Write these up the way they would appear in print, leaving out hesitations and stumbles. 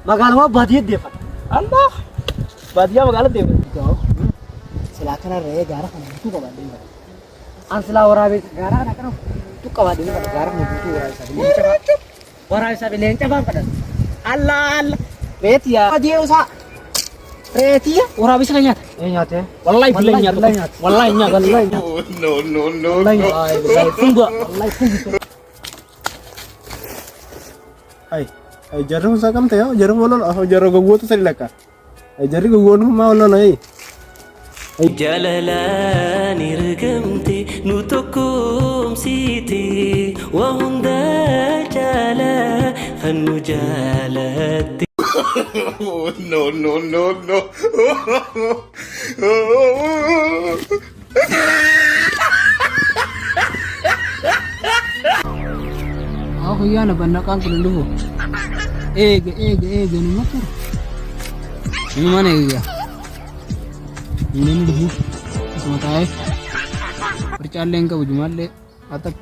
مقالة ما بديت ديفا الله بديا مقالة ديفا silakan arre garak na butuh ka badin ba an sila warabe garak na kana tu ka badin ba garak na butuh warabe sabi lenta ba kada Allah Allah retia dia usa retia warabe sa kanya nyate wallahi billahi nyate wallahi nyate no wallahi tunggu wallahi tunggu ay jarro sa kam tayo jarro wala jarro go to sa laka ay jarro go no ma wala nay جلالان رقمتي نوتكم سيتي وهم ذا جالا فالنجالات no. Ako yan nabannakan ko luluho ege ni motor ini mana ya ini dulu sementara percalen ka bujumalle atak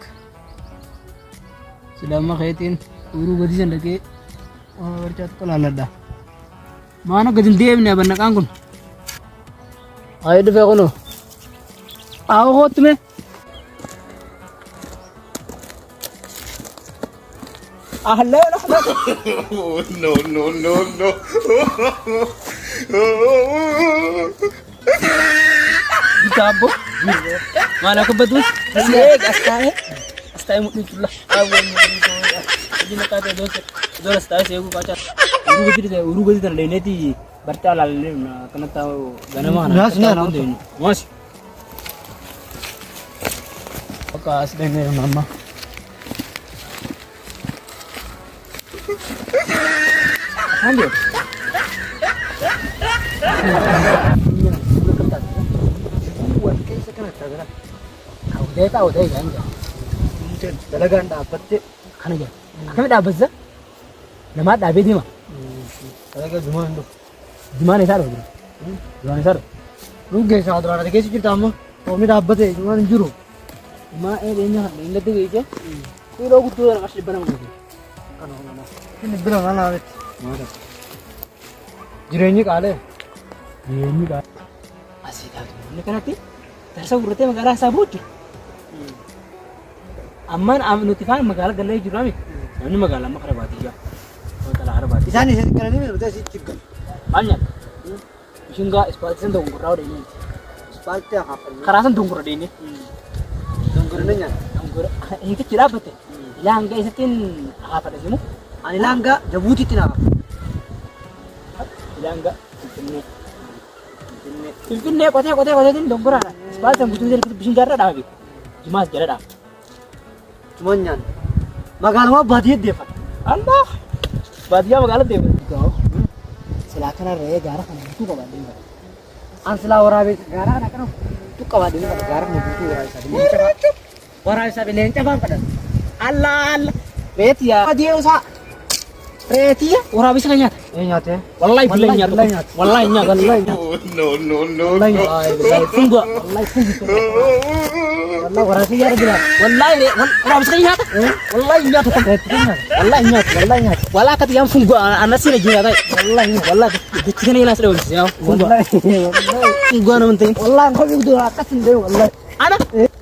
selama kaitin uru gadi sandake percat kalalada mana gadin dev ne bannakan kun ayo de kono आओ हो तुम्हें ahla no. Ditabo mana ko badus astahe mo ditulah awan mo dito hindi nakata dos astahe sego kacha uru gadi tar lene ti barta lalle na kana taw ganama na mas okas dene mama Ambil. Buat kayak sekarang tagara. Kau deh kan. Mungkin dalagan dapat sih kan aja. Kami dapat sih. Nama dapat ni mah. talaga jumaan do Gimana sar? Gimana sar? ruge saadra na kesi kirtama omni dabbate jumaan juru Ma ini ingat tu je. Kau logo tu orang asli barang tu. ini bilang ana avet Mana? jireni kale Ini dah. Asik dah tu. Ini kan nanti. Terasa urutnya magala sabut. Aman notifan magala galai jurami. Ini magala makara bati ya. Kalau harap bati. isani karani me rute sikka Banyak. Sehingga spalten sen dongkur raw ini. spalte hapan Karasan dongkur deh ini. donggur nanya Dongkur. Ini kecil apa tu? Yang guys itu apa dah semu? ani langa jabuti tina Yang enggak. Ini kota ini dongkur ada. Spalten butuh jadi bisin jarak dah lagi. Cuma jarak dah. monyan magal ma badiyat defa Allah. Badia magala deh. go silakan arre garak na butuh ka badin ba an sila warabe garak na kana tu ka badin ba garak na butuh warabe sabi Warabe sabi lenta bang kada. Allah. retia dia usa Retia warabe sa kanya. nyate Wallahi billahi nyata. Wallahi nyata. No. Tunggu. Wallahi tunggu. wallah warabe yar bila Wallahi warabe sa kanya. Wallahi nyata. Wallahi nyata. Wala kat yang tunggu anak sini gila tay. Wallahi dicikkan ina sudah ulis ya. Tunggu ana penting. wallah ko bidu akasin de wallah Ana.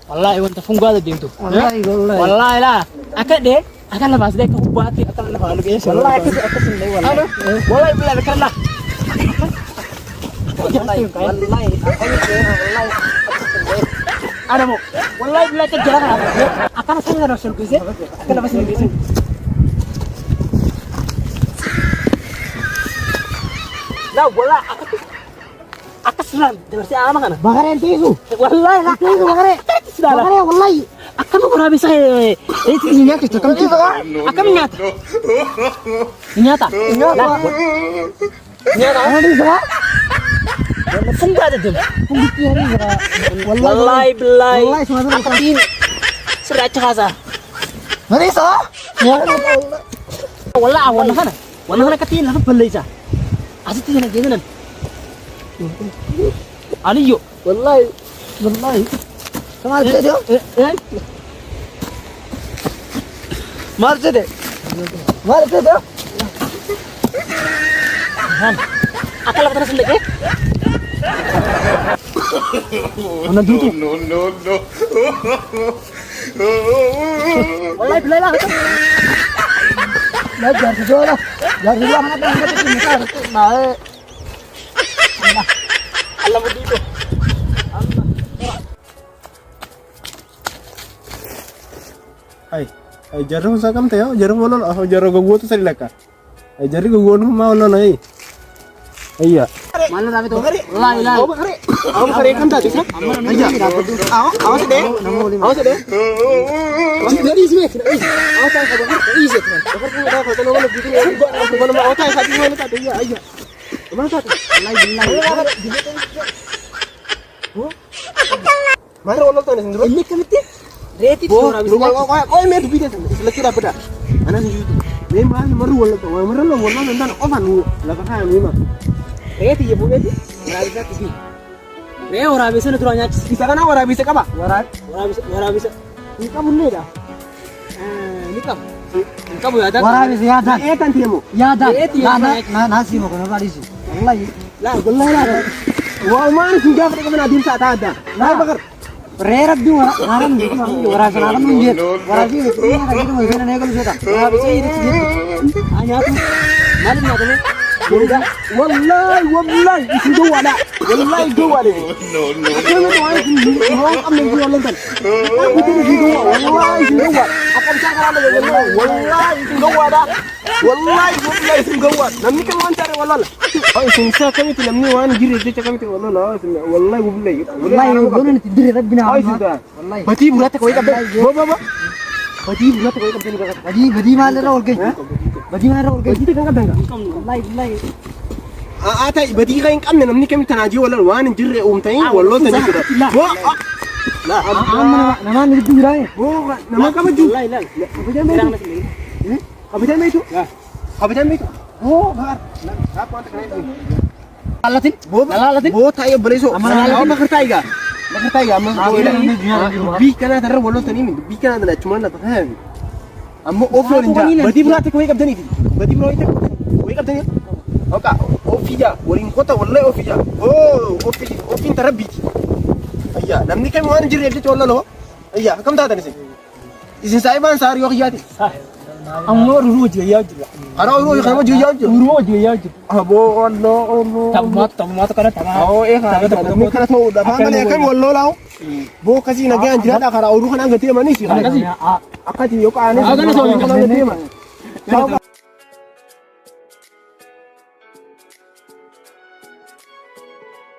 Wallahi wanta tunggu ada dia tu. wallahi Wallahi lah. Akan deh. Akan lepas deh ke ubati akan lepas lagi. wallahi akasin de wallah Wallahi billahi karena wallahi wallahi ada mau. Wallahi billahi kejaran apa? Akan saya nggak rasul bisa. Akan lepas lagi bisa. Lah bola aku seram terus ama kana bagare tisu wallahi lah tisu bagare bagare wallahi akan mau berhabis saya itu nyata itu kan akan nyata nyata ada sa enggak ada tuh pungki hari sa wallahi billahi wallahi semua ini serat cahasa hari sa wallahi awan kana katin lah beli sa asal tiada gimana Aliyo wallahi wallahi kamal se dio mar se dio Akala terus lagi. No, no, no, no. Wallahi billahi lah. Lah jar dulu lah. Jar dulu mana tuh kita tinggal tuh. Nah. Allah begitu. Ay jarro sa kam tayo, jarro wala ah jarro gagawin to sa laka. Ay jarro gagawin mo wala na eh. Ayya. Mana rame tuh? Lai lai. Ako kare kan tadi sa. Ayya. Awas deh. Awas deh. Awas dari sini. Awas tayo ka ba? Easy man. Bakit mo daw ka naman dito ni ba ako ba naman awas tayo sa dito na tayo. Ayya. Mana tayo? Wallahi billahi. Mana wala to ni sindro? Ini kemiti. Reti Bo, tuh rumah kau ini tuh bida sih. Selekira pada. Anak sih itu. Memang maru wala to. Maru lo wala nanti ovan lu. Lah kan ini mah. Reti ya bu reti. Rabisa tuh. Re orang bisa nih turunnya. Bisa kan orang bisa apa? Orang bisa. Ini kamu nih dah. Ini kamu. Ini kamu ya dah. Orang bisa ya dah. Eh tanti mu. Ya dah. Nah nasi mau kena tadi sih. Wallahi. Lah wallahi lah. Wah man sudah kita kena din saat ada. Lah bakar. Rerap juga, naran gitu kan, orang sekarang menjadi, orang sih, ini kan gitu macam mana kalau saya, orang bisa ini sih, hanya tuh, malam nggak tuh, Wallahi, itu dua ada. Wallahi dua ada. No, no, Aku itu orang kamu yang jual lontar. Aku itu dua, wallahi itu dua. Akan bisa kalau ada wallahi itu dua ada. Wallahi itu dua. Namni kan wancar wallahi. Oh, singsa kami itu namni wan giri itu kami itu wallahi. Wallahi wallahi. wallahi gue nih tidur tapi bina, Oh, sudah. wallahi, Bati bulat kau ikat. Bawa. Bati bulat kau ikat. badi mana orang ke, badi mana orang ke, Bati kan kadang enggak. wallahi, wallahi, Ata badi kain kam namni kami tanaji wallahi wan jirre umtai wallahi tani sudah. Lah, nama nih itu berani, bukan. Nama kamu ju. Lai lai. Kapitan itu. Kapitan itu. Kapitan itu. Oh, bakar. Apa anta kena ini? Alatin. Alatin. Bo tayo baleso. Ama makartai ga. Makartai ga. Ama bi kana tar walo tani min. Bi kana da cuma na tahan. Amma offlo ninja. Badi bulat ko ikap tani. Badi bulat ko ikap tani. Oka, ofija. Warin kota wallahi ofija. Oh, ofin tarabbi. Ayya, namni kan wan jirre itu wallalo. Ayya, kam ta tani sih. Isin saiban sar yo khiyati. Amor ruh juga ya juga. Haro ro khama ju ya ju. Ruh juga ya juga. Abo Allah. Tamat karena tamat. Oh eh ha. Kami kana to da fa mane kan wallo law. Bo kasi na gan jira da kara uru kana ngati mani si. Kasi. Akati yo ka ani. Kana so kana ngati ma.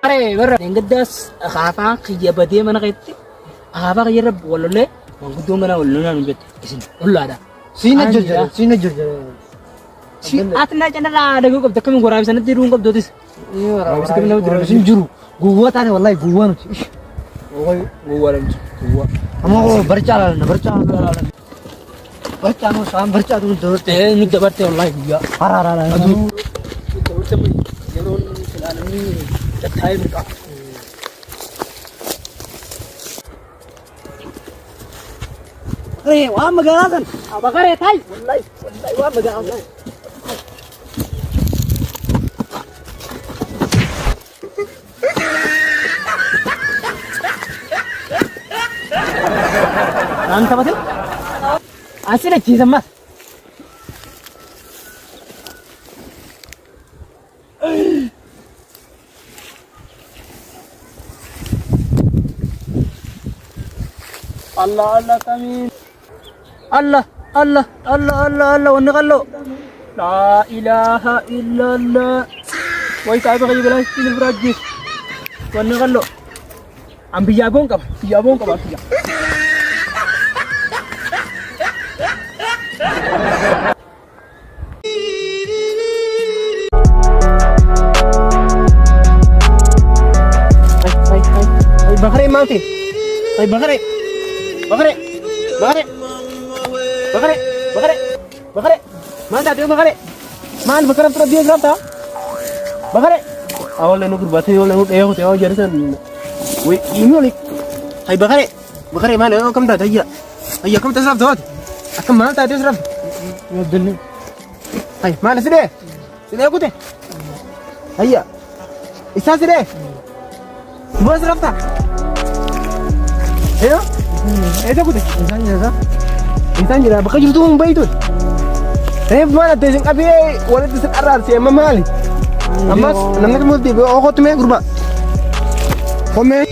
Are ber engedas khata khiya badi mana kaiti. Apa kaya rab walole. Mangkudu mana walole nan bet. Isin. Wallo ada. sini jujur, Si atna chana la ada gua kami gua bisa nanti rungkap dotis. iya, Bisa kami nanti sini juru, gua tadi wallahi gua nih, Gua kamu berjalan, berjalan, sam berjalan tuh, ini dapat wallahi gua. parah, Aduh. Dapat sama jaron selana ini catai mereka. Re, wah magalasan, Apa kare tai? Wallahi wah baga. Nanti apa sih? Asli nak cizam mas. Allah kami. Allah ونغلو لا إله إلا الله ويسعى بغي بلا سين البراجيس ونغلو عم بيجابون كم أرتيا Bakare mati. Ay bakare. Mana dia bakare? Man bakare terus dia berapa? Bakare. Awal lalu berbahasa awal lalu teo jarisan. Wih ini oleh. Hai bakare mana? Oh kamu tak ada. Ayah kamu tak serap tuh. Akan mana tak ada serap? Hai mana sini? Sini aku teh. هيا إساس ده بس رفتا إيه إيه كده إنسان جرا بقى جرتوا بيتون إيه بمعنى تيجي أبي ولا تيجي أرار سيا ما مالي أما نمنا كم تبي أو خد مي غربا خد مي